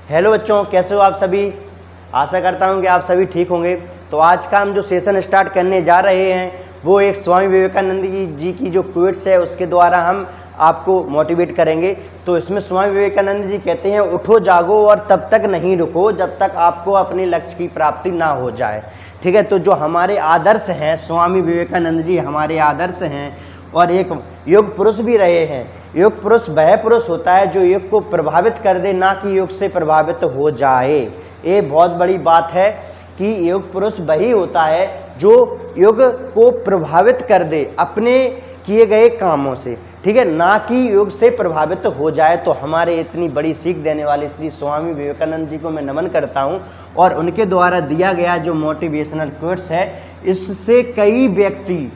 Hello बच्चों, कैसे हो आप सभी। आशा करता हूं कि आप सभी ठीक होंगे। तो आज का हम जो सेशन स्टार्ट करने जा रहे हैं वो एक स्वामी विवेकानंद जी की जो क्विट्स है उसके द्वारा हम आपको मोटिवेट करेंगे। तो इसमें स्वामी विवेकानंद जी कहते हैं, उठो जागो और तब तक नहीं रुको जब तक आपको अपने लक्ष्य की प्राप्ति ना हो जाए। ठीक है, तो जो हमारे आदर्श हैं, स्वामी विवेकानंद जी हमारे आदर्श हैं और एक योग पुरुष भी रहे हैं। योग पुरुष वह पुरुष होता है जो योग को प्रभावित कर दे, ना कि योग से प्रभावित हो जाए। ये बहुत बड़ी बात है कि योग पुरुष वही होता है जो योग को प्रभावित कर दे अपने किए गए कामों से, ठीक है, ना कि योग से प्रभावित हो जाए। तो हमारे इतनी बड़ी सीख देने वाले श्री स्वामी विवेकानंद जी को मैं नमन करता हूं और उनके द्वारा दिया गया जो मोटिवेशनल कोट्स है, इससे कई व्यक्ति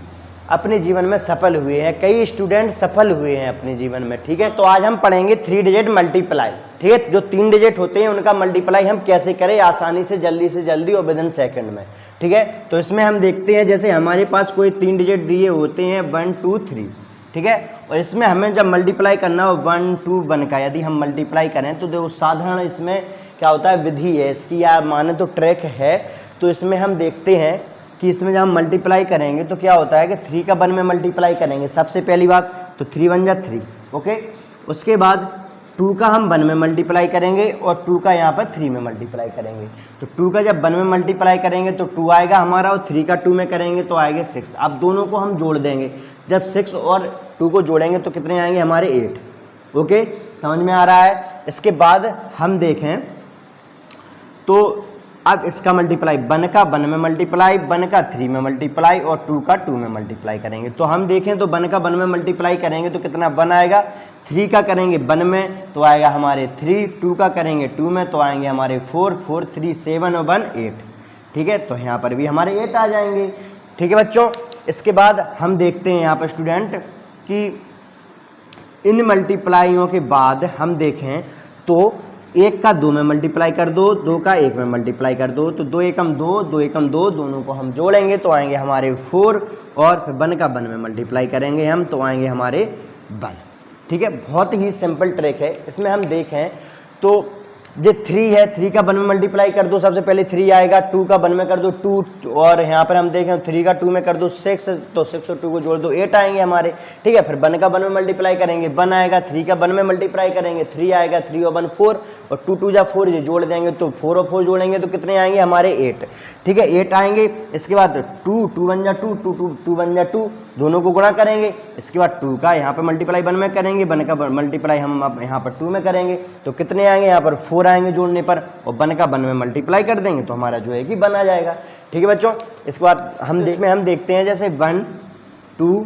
अपने जीवन में सफल हुए हैं, कई स्टूडेंट सफल हुए हैं अपने जीवन में। ठीक है, तो आज हम पढ़ेंगे 3 डिजिट मल्टीप्लाई। ठीक है, जो 3 डिजिट होते हैं उनका मल्टीप्लाई हम कैसे करें आसानी से जल्दी और विदिन सेकंड में। ठीक है, तो इसमें हम देखते हैं, जैसे हमारे पास कोई 3 डिजिट दिए होते हैं 1 2 3। ठीक है, और इसमें हमें जब मल्टीप्लाई करना हो 1 2 1 का यदि हम मल्टीप्लाई करें तो देखो साधारण इसमें क्या होता है, विधि है इसकी, या माने तो ट्रैक है। तो इसमें हम देखते हैं कि इसमें जब हम मल्टीप्लाई करेंगे तो क्या होता है कि 3 का 1 में मल्टीप्लाई करेंगे सबसे पहली बात, तो 3 1 जा 3। ओके, उसके बाद 2 का हम 1 में मल्टीप्लाई करेंगे और 2 का यहाँ पर 3 में मल्टीप्लाई करेंगे। तो 2 का जब 1 में मल्टीप्लाई करेंगे तो 2 आएगा हमारा, और 3 का 2 में करेंगे तो आएगा 6। अब दोनों को हम जोड़ देंगे, जब 6 और 2 को जोड़ेंगे तो कितने आएंगे हमारे 8। ओके, समझ में आ रहा है। इसके बाद हम देखें तो अब इसका मल्टीप्लाई 1 का 1 में मल्टीप्लाई, 1 का 3 में मल्टीप्लाई और 2 का 2 में मल्टीप्लाई करेंगे। तो हम देखें तो 1 का 1 में मल्टीप्लाई करेंगे तो कितना 1 आएगा, 3 का करेंगे 1 में तो आएगा हमारे 3, 2 का करेंगे 2 में तो आएंगे हमारे 4, 4 3 7 और 1 8। ठीक है, तो यहाँ पर भी हमारे 8 आ जाएंगे। ठीक है बच्चों, इसके बाद हम देखते हैं यहाँ पर स्टूडेंट कि इन मल्टीप्लाइयों के बाद हम देखें तो 1 का 2 में मल्टीप्लाई कर दो, 2 का 1 में मल्टीप्लाई कर दो, तो 2 एकम 2, 2 एकम 2, दोनों को हम जोड़ेंगे तो आएंगे हमारे 4, और फिर 1 का 1 में मल्टीप्लाई करेंगे हम तो आएंगे हमारे 1। ठीक है, बहुत ही सिंपल ट्रिक है। इसमें हम देखें तो ये 3 है, 3 का 1 में मल्टीप्लाई कर दो, सबसे पहले 3 आएगा, 2 का 1 में कर दो 2, और यहाँ पर हम देखें 3 का 2 में कर दो 6, तो 6 और 2 को जोड़ दो 8 आएंगे हमारे। ठीक है, फिर 1 का 1 में मल्टीप्लाई करेंगे 1 आएगा, 3 का 1 में मल्टीप्लाई करेंगे 3 आएगा, 3 और 1 4, और 2 2 जा 4, ये जोड़ देंगे तो 4 और 4 जोड़ेंगे तो कितने आएंगे हमारे 8। ठीक है, 8 आएंगे। इसके बाद 2 2 1 जा 2, 2 2 2 1 जा 2, दोनों को गुणा करेंगे। इसके बाद 2 का यहाँ पर मल्टीप्लाई 1 में करेंगे, 1 का मल्टीप्लाई हम अब यहाँ पर 2 में करेंगे तो कितने आएंगे यहाँ पर 4 आएंगे जोड़ने पर, और 1 का 1 में मल्टीप्लाई कर देंगे तो हमारा जो है कि 1 आ जाएगा। ठीक है बच्चों, इसके बाद हम देखते हैं जैसे 1 2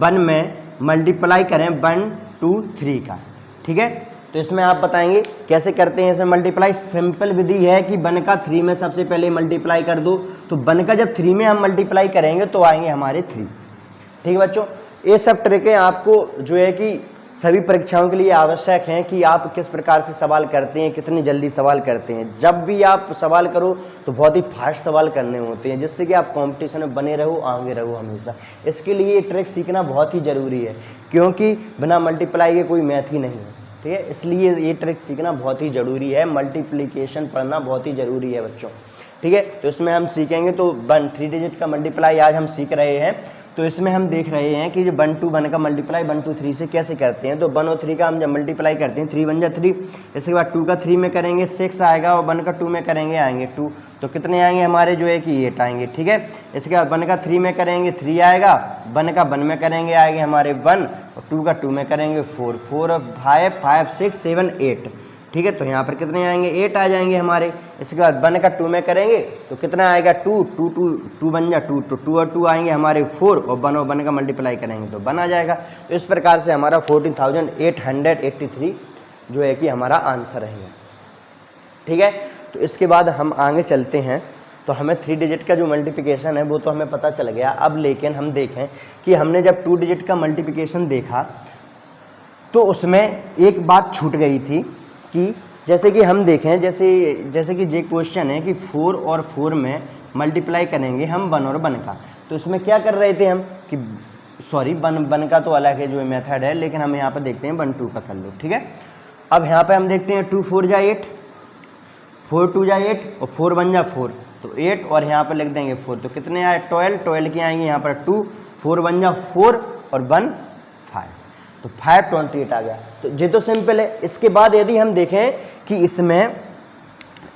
1 में मल्टीप्लाई करें 1 2 3 का। ठीक है, तो इसमें आप बताएंगे कैसे करते हैं इसमें मल्टीप्लाई। सिंपल विधि है कि 1 का 3 में सबसे पहले मल्टीप्लाई कर दो, तो 1 का जब 3 में हम मल्टीप्लाई करेंगे तो आएंगे हमारे 3। ठीक है बच्चों, ये सब ट्रिकें आपको जो है कि सभी परीक्षाओं के लिए आवश्यक हैं कि आप किस प्रकार से सवाल करते हैं, कितनी जल्दी सवाल करते हैं। जब भी आप सवाल करो तो बहुत ही फास्ट सवाल करने होते हैं, जिससे कि आप कंपटीशन में बने रहो, आगे रहो हमेशा। इसके लिए ये ट्रिक सीखना बहुत ही ज़रूरी है, क्योंकि बिना मल्टीप्लाई के कोई मैथ ही नहीं है। ठीक है, इसलिए ये ट्रिक सीखना बहुत ही ज़रूरी है, मल्टीप्लिकेशन पढ़ना बहुत ही ज़रूरी है बच्चों। ठीक है, तो इसमें हम सीखेंगे तो 3 डिजिट का मल्टीप्लाई आज हम सीख रहे हैं। तो इसमें हम देख रहे हैं कि जो 1 2 1 का मल्टीप्लाई 1 2 3 से कैसे करते हैं। तो 1 और 3 का हम जब मल्टीप्लाई करते हैं 3 1 जा 3, इसके बाद 2 का 3 में करेंगे 6 आएगा, और 1 का 2 में करेंगे आएंगे 2, तो कितने आएंगे हमारे जो है कि 8 आएंगे। ठीक है, इसके बाद 1 का 3 में करेंगे 3 आएगा, 1 का 1 में करेंगे आएंगे हमारे 1, और 2 का 2 में करेंगे 4, 4 और 5 5 6 7 8। ठीक है, तो यहाँ पर कितने आएंगे 8 आ जाएंगे हमारे। इसके बाद 1 का 2 में करेंगे तो कितना आएगा 2 2 2 2 1 जा 2, तो 2 और 2 आएंगे हमारे 4, और 1 और 1 का मल्टीप्लाई करेंगे तो 1 आ जाएगा। तो इस प्रकार से हमारा 14,883 जो है कि हमारा आंसर रहेगा। ठीक है, तो इसके बाद हम आगे चलते हैं। तो हमें 3 डिजिट का जो मल्टीप्लिकेशन है वो तो हमें पता चल गया। अब लेकिन हम देखें कि हमने जब 2 डिजिट का मल्टीप्लिकेशन देखा तो उसमें एक बात छूट गई थी कि जैसे कि हम देखें, जैसे कि ये क्वेश्चन है कि 4 और 4 में मल्टीप्लाई करेंगे हम 1 और 1 का। तो इसमें क्या कर रहे थे हम कि सॉरी 1 का तो अलग है जो मेथड है, लेकिन हम यहाँ पर देखते हैं 1 2 का कर लो। ठीक है, अब यहाँ पे हम देखते हैं 2 4 जा 8, 4 2 जा 8 और 4 1 जा 4, तो 8 और यहाँ पर लिख देंगे 4, तो कितने आए 12 के आएंगे यहाँ पर 2, 4 1 जा 4 और 1 5, तो 528 आ गया। तो ये तो सिंपल है। इसके बाद यदि हम देखें कि इसमें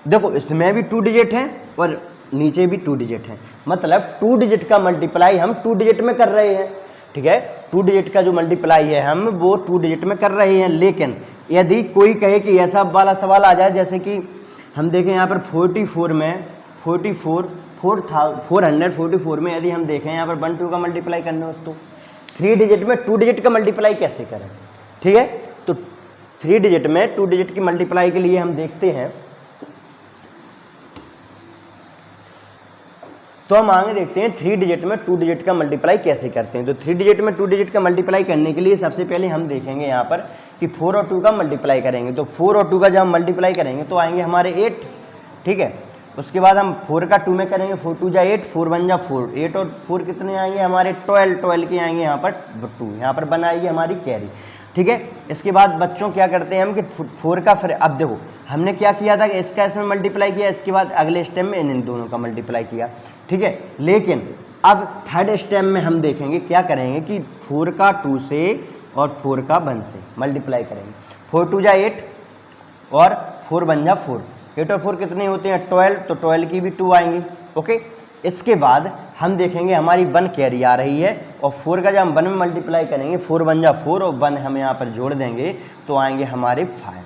देखो इसमें भी 2 डिजिट हैं और नीचे भी 2 डिजिट हैं, मतलब 2 डिजिट का मल्टीप्लाई हम 2 डिजिट में कर रहे हैं, ठीक है। 2 डिजिट का जो मल्टीप्लाई है हम वो 2 डिजिट में कर रहे हैं। लेकिन यदि कोई कहे कि ऐसा वाला सवाल आ जाए जैसे कि हम देखें यहाँ पर 44 में 444 में यदि हम देखें यहाँ पर 1 2 का मल्टीप्लाई करना हो तो 3 डिजिट में 2 डिजिट का मल्टीप्लाई कैसे करें, ठीक है। तो 3 डिजिट में 2 डिजिट की मल्टीप्लाई के लिए हम देखते हैं, तो हम आगे देखते हैं 3 डिजिट में 2 डिजिट का मल्टीप्लाई कैसे करते हैं। तो 3 डिजिट में 2 डिजिट का मल्टीप्लाई करने के लिए सबसे पहले हम देखेंगे यहाँ पर कि 4 और 2 का मल्टीप्लाई करेंगे। तो 4 और 2 का जब हम मल्टीप्लाई करेंगे तो आएंगे हमारे 8, ठीक है। उसके बाद हम 4 का 2 में करेंगे, 4 2 जा 8, 4 1 जा 4, 8 और 4 कितने आएंगे हमारे 12 के आएंगे यहाँ पर 2, यहाँ पर बनाएगी हमारी कैरी, ठीक है। इसके बाद बच्चों क्या करते हैं हम कि 4 का फिर अब देखो हमने क्या किया था कि इसका इसमें मल्टीप्लाई किया, इसके बाद अगले स्टेप में इन दोनों का मल्टीप्लाई किया, ठीक है। लेकिन अब थर्ड स्टेप में हम देखेंगे क्या करेंगे कि 4 का 2 से और 4 का 1 से मल्टीप्लाई करेंगे। 4 2 जा 8 और 4 1 जा 4, 8 और 4 कितने होते हैं 12, तो 12 की भी 2 आएंगी, ओके। इसके बाद हम देखेंगे हमारी 1 कैरी आ रही है और 4 का जब हम 1 में मल्टीप्लाई करेंगे 4 1 जा 4 और 1 हम यहाँ पर जोड़ देंगे तो आएंगे हमारे 5,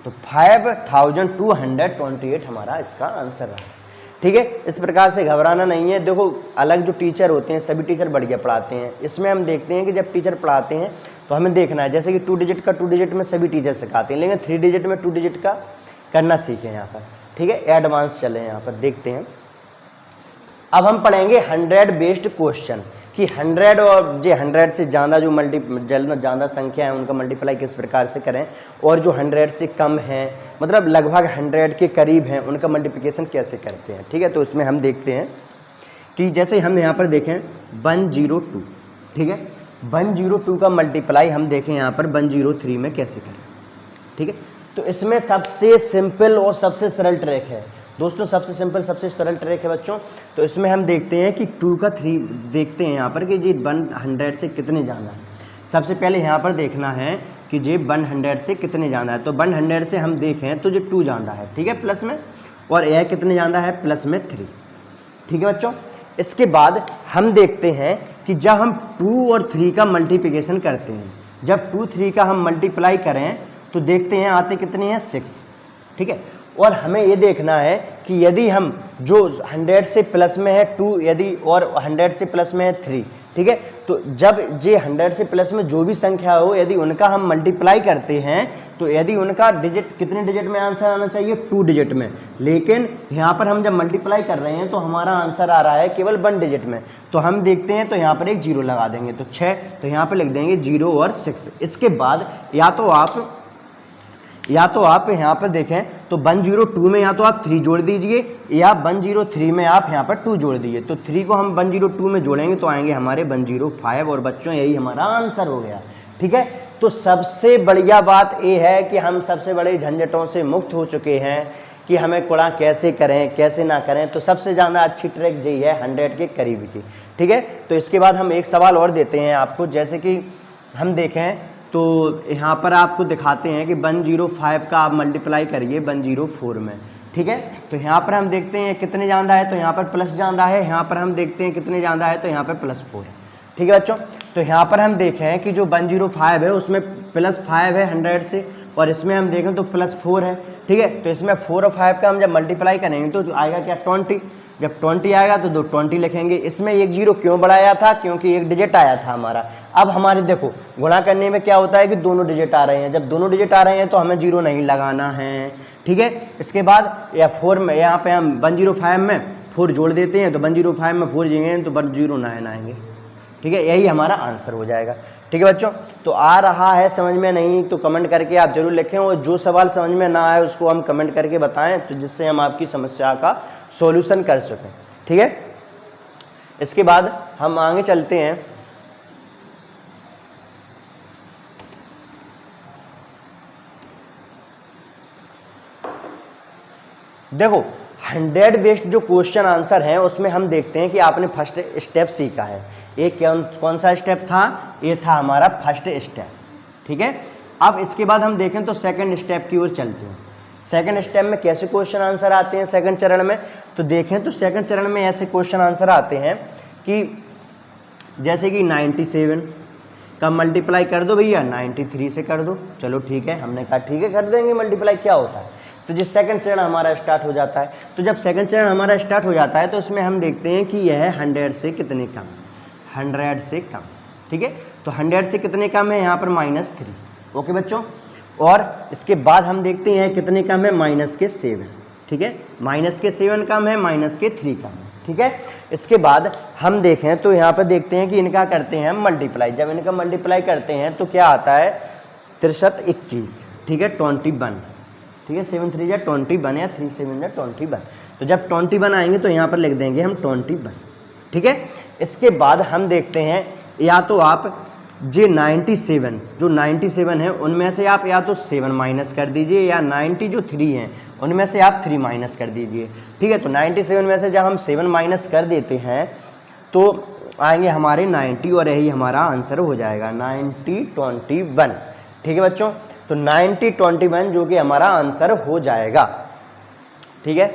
तो 5228 हमारा इसका आंसर रहा, ठीक है। इस प्रकार से घबराना नहीं है। देखो अलग जो टीचर होते हैं सभी टीचर बढ़िया पढ़ाते हैं, इसमें हम देखते हैं कि जब टीचर पढ़ाते हैं तो हमें देखना है जैसे कि 2 डिजिट का 2 डिजिट में सभी टीचर सिखाते हैं, लेकिन 3 डिजिट में 2 डिजिट का करना सीखें यहाँ पर, ठीक है। एडवांस चले यहाँ पर देखते हैं। अब हम पढ़ेंगे 100 बेस्ड क्वेश्चन कि 100 और जो 100 से ज़्यादा जो ज़्यादा संख्या है उनका मल्टीप्लाई किस प्रकार से करें, और जो 100 से कम है मतलब लगभग 100 के करीब हैं उनका मल्टीप्लिकेशन कैसे करते हैं, ठीक है। तो इसमें हम देखते हैं कि जैसे हम यहाँ पर देखें 102, ठीक है। 102 का मल्टीप्लाई हम देखें यहाँ पर 103 में कैसे करें, ठीक है। तो इसमें सबसे सिंपल और सबसे सरल ट्रिक है दोस्तों, सबसे सिंपल सबसे सरल ट्रिक है बच्चों। तो इसमें हम देखते हैं कि 2 का 3 देखते हैं यहाँ पर कि जी 100 से कितने ज़्यादा है। सबसे पहले यहाँ पर देखना है कि जी 100 से कितने ज़्यादा है, तो 100 से हम देखें तो जो 2 ज़्यादा है, ठीक है, प्लस में, और यह कितने ज़्यादा है प्लस में 3, ठीक है बच्चों। इसके बाद हम देखते हैं कि जब हम 2 और 3 का मल्टीप्लिकेशन करते हैं, जब 2 3 का हम मल्टीप्लाई करें तो देखते हैं आते कितने हैं 6, ठीक है। और हमें ये देखना है कि यदि हम जो 100 से प्लस में है 2 यदि और 100 से प्लस में है 3, ठीक है, तो जब ये 100 से प्लस में जो भी संख्या हो यदि उनका हम मल्टीप्लाई करते हैं तो यदि उनका डिजिट कितने डिजिट में आंसर आना चाहिए 2 डिजिट में, लेकिन यहाँ पर हम जब मल्टीप्लाई कर रहे हैं तो हमारा आंसर आ रहा है केवल 1 डिजिट में। तो हम देखते हैं तो यहाँ पर एक 0 लगा देंगे, तो 6, तो यहाँ पर लिख देंगे 0 और 6। इसके बाद या तो आप यहाँ पर देखें तो 102 में या तो आप 3 जोड़ दीजिए या 103 में आप यहाँ पर 2 जोड़ दीजिए। तो 3 को हम 102 में जोड़ेंगे तो आएंगे हमारे 105, और बच्चों यही हमारा आंसर हो गया, ठीक है। तो सबसे बढ़िया बात ये है कि हम सबसे बड़े झंझटों से मुक्त हो चुके हैं कि हमें कुड़ा कैसे करें कैसे ना करें। तो सबसे ज़्यादा अच्छी ट्रिक यही है 100 के करीब की, ठीक है। तो इसके बाद हम एक सवाल और देते हैं आपको, जैसे कि हम देखें तो यहाँ पर आपको दिखाते हैं कि 105 का आप मल्टीप्लाई करिए 104 में, ठीक है। तो यहाँ पर हम देखते हैं कितने ज़्यादा है, तो यहाँ पर प्लस ज़्यादा है, यहाँ पर हम देखते हैं कितने ज़्यादा है, तो यहाँ पर +4 है, ठीक है बच्चों। तो यहाँ पर हम देखें कि जो 105 है उसमें +5 है 100 से, और इसमें हम देखें तो +4 है, ठीक है। तो इसमें 4 और 5 का हम जब मल्टीप्लाई करेंगे तो आएगा क्या 20, जब 20 आएगा तो 2 20 लिखेंगे। इसमें एक 0 क्यों बढ़ाया था, क्योंकि एक डिजिट आया था हमारा। अब हमारे देखो गुणा करने में क्या होता है कि दोनों डिजिट आ रहे हैं, जब दोनों डिजिट आ रहे हैं तो हमें 0 नहीं लगाना है, ठीक है। इसके बाद या 4 में यहाँ पे हम 105 में 4 जोड़ देते हैं, तो 105 में 4 जोड़ेंगे तो 109 आएंगे, ठीक है। यही हमारा आंसर हो जाएगा, ठीक है बच्चों। तो आ रहा है समझ में, नहीं तो कमेंट करके आप जरूर लिखें, और जो सवाल समझ में ना आए उसको हम कमेंट करके बताएं, तो जिससे हम आपकी समस्या का सॉल्यूशन कर सकें, ठीक है। इसके बाद हम आगे चलते हैं। देखो 100 बेस्ड जो क्वेश्चन आंसर है उसमें हम देखते हैं कि आपने फर्स्ट स्टेप सीखा है। एक कौन सा स्टेप था? ये था हमारा फर्स्ट स्टेप, ठीक है। अब इसके बाद हम देखें तो सेकंड स्टेप की ओर चलते हैं। सेकंड स्टेप में कैसे क्वेश्चन आंसर आते हैं सेकंड चरण में? तो देखें तो सेकंड चरण में ऐसे क्वेश्चन आंसर आते हैं कि जैसे कि 97 का मल्टीप्लाई कर दो भैया 93 से कर दो। चलो ठीक है, हमने कहा ठीक है कर देंगे मल्टीप्लाई, क्या होता है। तो जिस सेकंड चरण हमारा स्टार्ट हो जाता है, तो जब सेकंड चरण हमारा स्टार्ट हो जाता है तो इसमें हम देखते हैं कि यह 100 से कितने कम, 100 से कम, ठीक है। तो 100 से कितने कम है? यहाँ पर -3, ओके बच्चों। और इसके बाद हम देखते हैं कितने कम है? -7, ठीक है। -7 कम है, -3 कम है, ठीक है। इसके बाद हम देखें तो यहाँ पर देखते हैं कि इनका करते हैं मल्टीप्लाई। जब इनका मल्टीप्लाई करते हैं तो क्या आता है? 63 21, ठीक है, 21, ठीक है। 7 3 जा 21 या 3 7 जा 21। तो जब 21 आएंगे तो यहाँ पर लिख देंगे हम 21, ठीक है। इसके बाद हम देखते हैं या तो आप जे 97 जो 97 है उनमें से आप या तो 7 माइनस कर दीजिए या 90 जो 3 हैं उनमें से आप 3 माइनस कर दीजिए, ठीक है। तो 97 में से जब हम 7 माइनस कर देते हैं तो आएंगे हमारे 90 और यही हमारा आंसर हो जाएगा 90 21, ठीक है बच्चों। तो 90 21 जो कि हमारा आंसर हो जाएगा, ठीक है।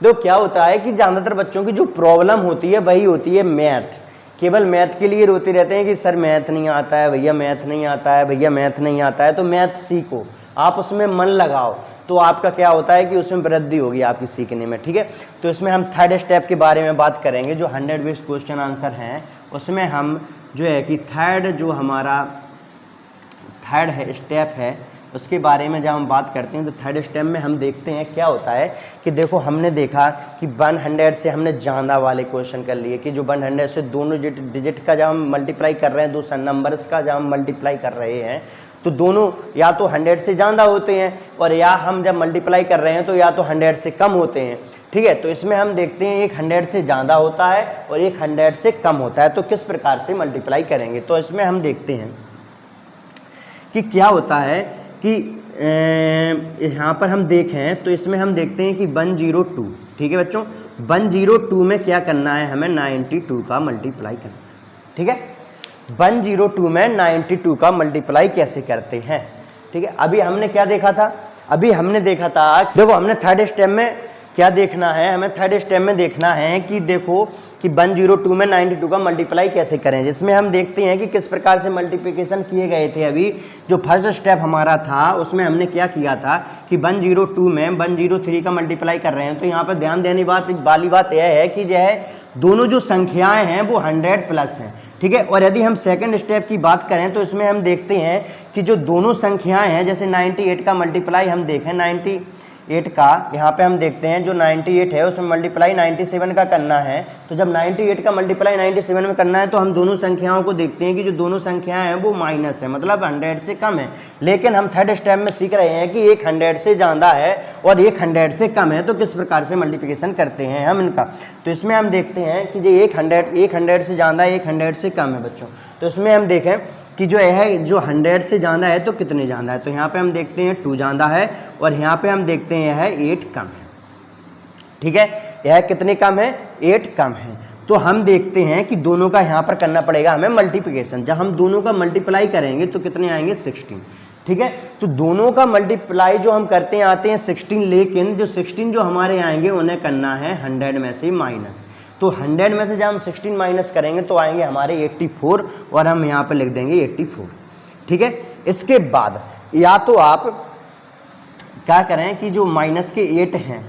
तो क्या होता है कि ज़्यादातर बच्चों की जो प्रॉब्लम होती है वही होती है मैथ। केवल मैथ के लिए रोते रहते हैं कि सर मैथ नहीं आता है भैया, मैथ नहीं आता है भैया, मैथ नहीं आता है। तो मैथ सीखो, आप उसमें मन लगाओ तो आपका क्या होता है कि उसमें वृद्धि होगी आपकी सीखने में, ठीक है। तो इसमें हम थर्ड स्टेप के बारे में बात करेंगे। जो 100 बेस्ड क्वेश्चन आंसर हैं उसमें हम जो है कि थर्ड जो हमारा थर्ड है स्टेप है उसके बारे में जब हम बात करते हैं तो थर्ड स्टेप में हम देखते हैं क्या होता है कि देखो हमने देखा कि 100 से हमने ज़्यादा वाले क्वेश्चन कर लिए कि जो 100 से दोनों डिजिट का जब हम मल्टीप्लाई कर रहे हैं, दो नंबर्स का जब हम मल्टीप्लाई कर रहे हैं तो दोनों या तो 100 से ज़्यादा होते हैं और या हम जब मल्टीप्लाई कर रहे हैं तो या तो 100 से कम होते हैं, ठीक है। तो इसमें हम देखते हैं एक 100 से ज़्यादा होता है और एक 100 से कम होता है। तो किस प्रकार से मल्टीप्लाई करेंगे? तो इसमें हम देखते हैं कि क्या होता है कि यहाँ पर हम देखें तो इसमें हम देखते हैं कि 102, ठीक है बच्चों। 102 में क्या करना है? हमें 92 का मल्टीप्लाई करना है, ठीक है। 102 में 92 का मल्टीप्लाई कैसे करते हैं, ठीक है। अभी हमने क्या देखा था? अभी हमने देखा था, देखो हमने थर्ड स्टेप में क्या देखना है? हमें थर्ड स्टेप में देखना है कि देखो कि 102 में 92 का मल्टीप्लाई कैसे करें, जिसमें हम देखते हैं कि किस प्रकार से मल्टीप्लिकेशन किए गए थे। अभी जो फर्स्ट स्टेप हमारा था उसमें हमने क्या किया था कि 102 में 103 का मल्टीप्लाई कर रहे हैं। तो यहाँ पर ध्यान देने वाली बात यह है कि जो है दोनों जो संख्याएं हैं वो 100 प्लस हैं, ठीक है। और यदि हम सेकंड स्टेप की बात करें तो इसमें हम देखते हैं कि जो दोनों संख्याएं हैं, जैसे 98 का मल्टीप्लाई हम देखें 98 का, यहाँ पे हम देखते हैं जो 98 है उसमें मल्टीप्लाई 97 का करना है। तो जब 98 का मल्टीप्लाई 97 में करना है तो हम दोनों संख्याओं को देखते हैं कि जो दोनों संख्याएं हैं वो माइनस है, मतलब 100 से कम है। लेकिन हम थर्ड स्टेप में सीख रहे हैं कि एक 100 से ज़्यादा है और एक 100 से कम है, तो किस प्रकार से मल्टीप्लिकेशन करते हैं हम इनका। तो इसमें हम देखते हैं कि जो एक 100 से ज़्यादा है, एक 100 से कम है बच्चों। तो इसमें हम देखें कि जो है जो 100 से ज़्यादा है तो कितने ज़्यादा है। तो यहाँ पे हम देखते हैं 2 ज़्यादा है और यहाँ पे हम देखते हैं यह 8 कम है, ठीक है। यह कितने कम है? 8 कम है। तो हम देखते हैं कि दोनों का यहाँ पर करना पड़ेगा हमें मल्टीप्लिकेशन। जब हम दोनों का मल्टीप्लाई करेंगे तो कितने आएंगे? 16, ठीक है। तो दोनों का मल्टीप्लाई जो हम करते हैं आते हैं 16, लेकिन जो 16 जो हमारे आएंगे उन्हें करना है 100 में से माइनस। तो 100 में से जब हम 16 माइनस करेंगे तो आएंगे हमारे 84 और हम यहाँ पर लिख देंगे 84, ठीक है। इसके बाद या तो आप क्या करें कि जो माइनस के 8 हैं,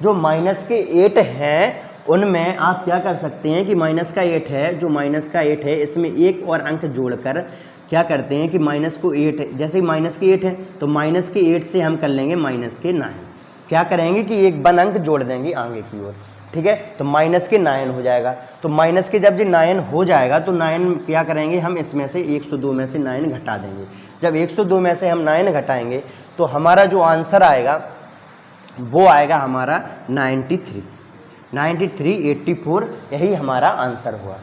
जो माइनस के 8 हैं उनमें आप क्या कर सकते हैं कि माइनस का 8 है, जो माइनस का 8 है इसमें एक और अंक जोड़कर क्या करते हैं कि माइनस को 8 जैसे माइनस के 8 है तो माइनस के 8 से हम कर लेंगे माइनस के 9। क्या करेंगे कि एक 1 अंक जोड़ देंगे आगे की ओर, ठीक है। तो माइनस के 9 हो जाएगा। तो माइनस के जब जो 9 हो जाएगा तो 9 क्या करेंगे हम इसमें से 102 में से 9 घटा देंगे। जब 102 में से हम 9 घटाएंगे तो हमारा जो आंसर आएगा वो आएगा हमारा 93, 84, यही हमारा आंसर हुआ,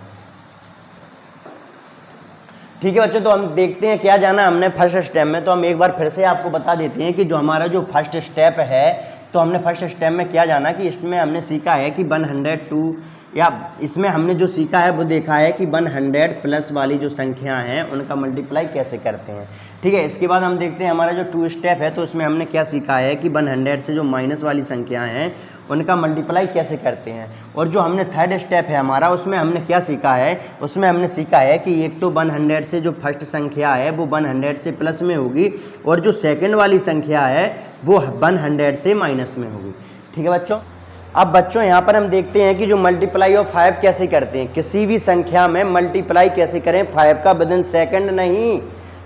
ठीक है बच्चों। तो हम देखते हैं क्या जाना हमने फर्स्ट स्टेप में। तो हम एक बार फिर से आपको बता देते हैं कि जो हमारा जो फर्स्ट स्टेप है तो हमने फर्स्ट स्टेप में क्या जाना कि इसमें हमने सीखा है कि 102 या इसमें हमने जो सीखा है वो देखा है कि 100 प्लस वाली जो संख्या हैं उनका मल्टीप्लाई कैसे करते हैं। ठीक है, इसके बाद हम देखते हैं हमारा जो 2 स्टेप है, तो उसमें हमने क्या सीखा है कि 100 से जो माइनस वाली संख्या हैं उनका मल्टीप्लाई कैसे करते हैं। और जो हमने 3rd स्टेप है हमारा, उसमें हमने क्या सीखा है, उसमें हमने सीखा है कि एक तो 100 से जो फर्स्ट संख्या है वो 100 से प्लस में होगी और जो सेकेंड वाली संख्या है वो 100 से माइनस में होगी। ठीक है बच्चों, अब बच्चों यहाँ पर हम देखते हैं कि जो मल्टीप्लाई ऑफ 5 कैसे करते हैं, किसी भी संख्या में मल्टीप्लाई कैसे करें 5 का, विदिन सेकंड नहीं,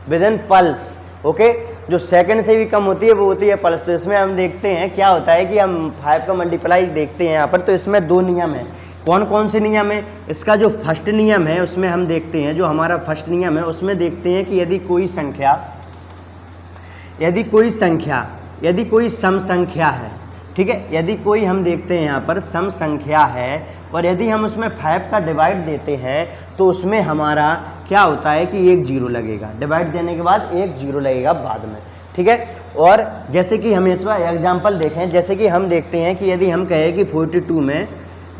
विदिन पल्स। ओके, जो सेकंड से भी कम होती है वो होती है पल्स। तो इसमें हम देखते हैं क्या होता है कि हम 5 का मल्टीप्लाई देखते हैं यहाँ पर, तो इसमें 2 नियम है। कौन कौन से नियम है, इसका जो फर्स्ट नियम है उसमें हम देखते हैं, जो हमारा फर्स्ट नियम है उसमें देखते हैं कि यदि कोई सम संख्या है, ठीक है, यदि कोई हम देखते हैं यहाँ पर सम संख्या है और यदि हम उसमें 5 का डिवाइड देते हैं तो उसमें हमारा क्या होता है कि 1 0 लगेगा, डिवाइड देने के बाद 1 0 लगेगा बाद में। ठीक है, और जैसे कि हम इसका एग्जांपल देखें, जैसे कि हम देखते हैं कि यदि हम कहें कि 42 में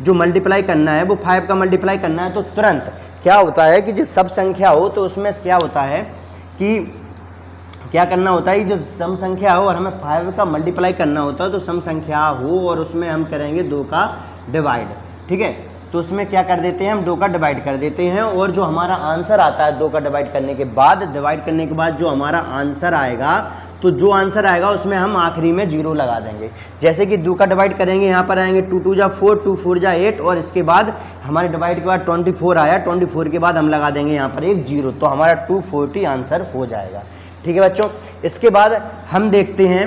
जो मल्टीप्लाई करना है वो 5 का मल्टीप्लाई करना है, तो तुरंत क्या होता है कि जो सब संख्या हो तो उसमें क्या होता है कि क्या करना होता है, जब सम संख्या हो और हमें 5 का मल्टीप्लाई करना होता है तो सम संख्या हो और उसमें हम करेंगे 2 का डिवाइड। ठीक है, तो उसमें क्या कर देते हैं हम 2 का डिवाइड कर देते हैं और जो हमारा आंसर आता है 2 का डिवाइड करने के बाद जो हमारा आंसर आएगा, तो जो आंसर आएगा उसमें हम आखिरी में 0 लगा देंगे। जैसे कि 2 का डिवाइड करेंगे, यहाँ पर आएंगे 2 2 जा 4, 2 4 जा 8 और इसके बाद हमारे डिवाइड के बाद 24 आया, 24 के बाद हम लगा देंगे यहाँ पर 1 0, तो हमारा 240 आंसर हो जाएगा। ठीक है बच्चों, इसके बाद हम देखते हैं,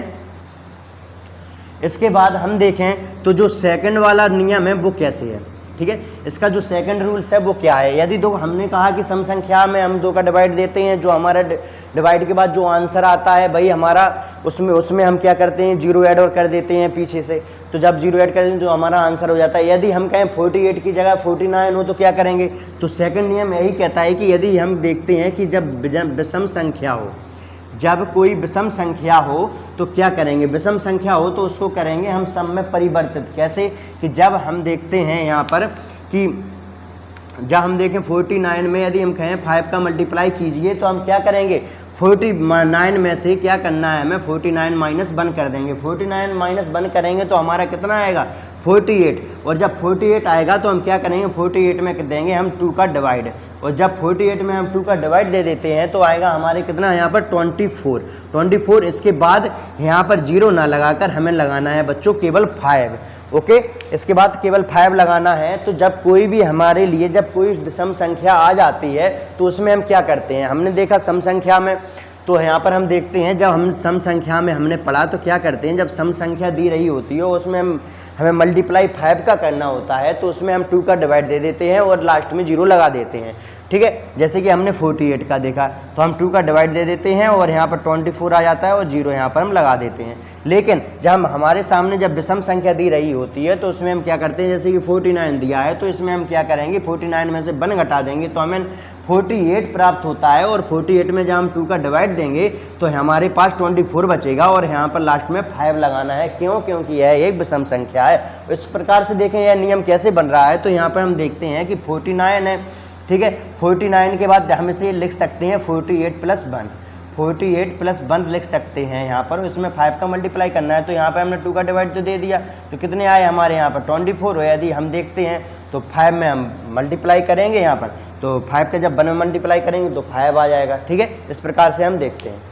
इसके बाद हम देखें तो जो सेकंड वाला नियम है वो कैसे है। ठीक है, इसका जो सेकंड रूल्स है वो क्या है, यदि दो हमने कहा कि सम संख्या में हम 2 का डिवाइड देते हैं, जो हमारा डिवाइड के बाद जो आंसर आता है भाई हमारा उसमें हम क्या करते हैं 0 ऐड और कर देते हैं पीछे से, तो जब 0 ऐड कर दें तो हमारा आंसर हो जाता है। यदि हम कहें 48 की जगह 49 हो तो क्या करेंगे, तो सेकंड नियम यही कहता है कि यदि हम देखते हैं कि जब विषम संख्या हो, जब कोई विषम संख्या हो तो क्या करेंगे, विषम संख्या हो तो उसको करेंगे हम सम में परिवर्तित। कैसे कि जब हम देखते हैं यहाँ पर कि जब हम देखें 49 में यदि हम कहें 5 का मल्टीप्लाई कीजिए तो हम क्या करेंगे, 49 में से क्या करना है हमें 49 माइनस 1 कर देंगे। 49 माइनस 1 करेंगे तो हमारा कितना आएगा 48, और जब 48 आएगा तो हम क्या करेंगे 48 में देंगे हम 2 का डिवाइड, और जब 48 में हम 2 का डिवाइड दे देते हैं तो आएगा हमारे कितना यहाँ पर 24। इसके बाद यहाँ पर 0 ना लगाकर हमें लगाना है बच्चों केवल 5। ओके, इसके बाद केवल 5 लगाना है। तो जब कोई भी हमारे लिए जब कोई विषम संख्या आ जाती है तो उसमें हम क्या करते हैं, हमने देखा सम संख्या में, तो यहाँ पर हम देखते हैं जब हम सम संख्या में हमने पढ़ा तो क्या करते हैं, जब सम संख्या दी रही होती है उसमें हमें मल्टीप्लाई 5 का करना होता है तो उसमें हम 2 का डिवाइड दे देते हैं और लास्ट में 0 लगा देते हैं। ठीक है, जैसे कि हमने 48 का देखा तो हम 2 का डिवाइड दे देते हैं और यहाँ पर 24 आ जाता है और 0 यहाँ पर हम लगा देते हैं। लेकिन जब हमारे सामने जब विषम संख्या दी रही होती है तो उसमें हम क्या करते हैं, जैसे कि 49 दिया है तो इसमें हम क्या करेंगे 49 में से 1 घटा देंगे तो हमें 48 प्राप्त होता है, और 48 में जब हम 2 का डिवाइड देंगे तो हमारे पास 24 बचेगा और यहाँ पर लास्ट में 5 लगाना है। क्यों, क्योंकि यह एक विषम संख्या है। इस प्रकार से देखें यह नियम कैसे बन रहा है, तो यहाँ पर हम देखते हैं कि 49 है। ठीक है, 49 के बाद हम इसे लिख सकते हैं 48 प्लस 1 लिख सकते हैं यहाँ पर। इसमें 5 का मल्टीप्लाई करना है तो यहाँ पर हमने 2 का डिवाइड तो दे दिया, तो कितने आए हमारे यहाँ पर 24। यदि हम देखते हैं तो 5 में हम मल्टीप्लाई करेंगे यहाँ पर, तो 5 का जब 1 में मल्टीप्लाई करेंगे तो 5 आ जाएगा। ठीक है, इस प्रकार से हम देखते हैं।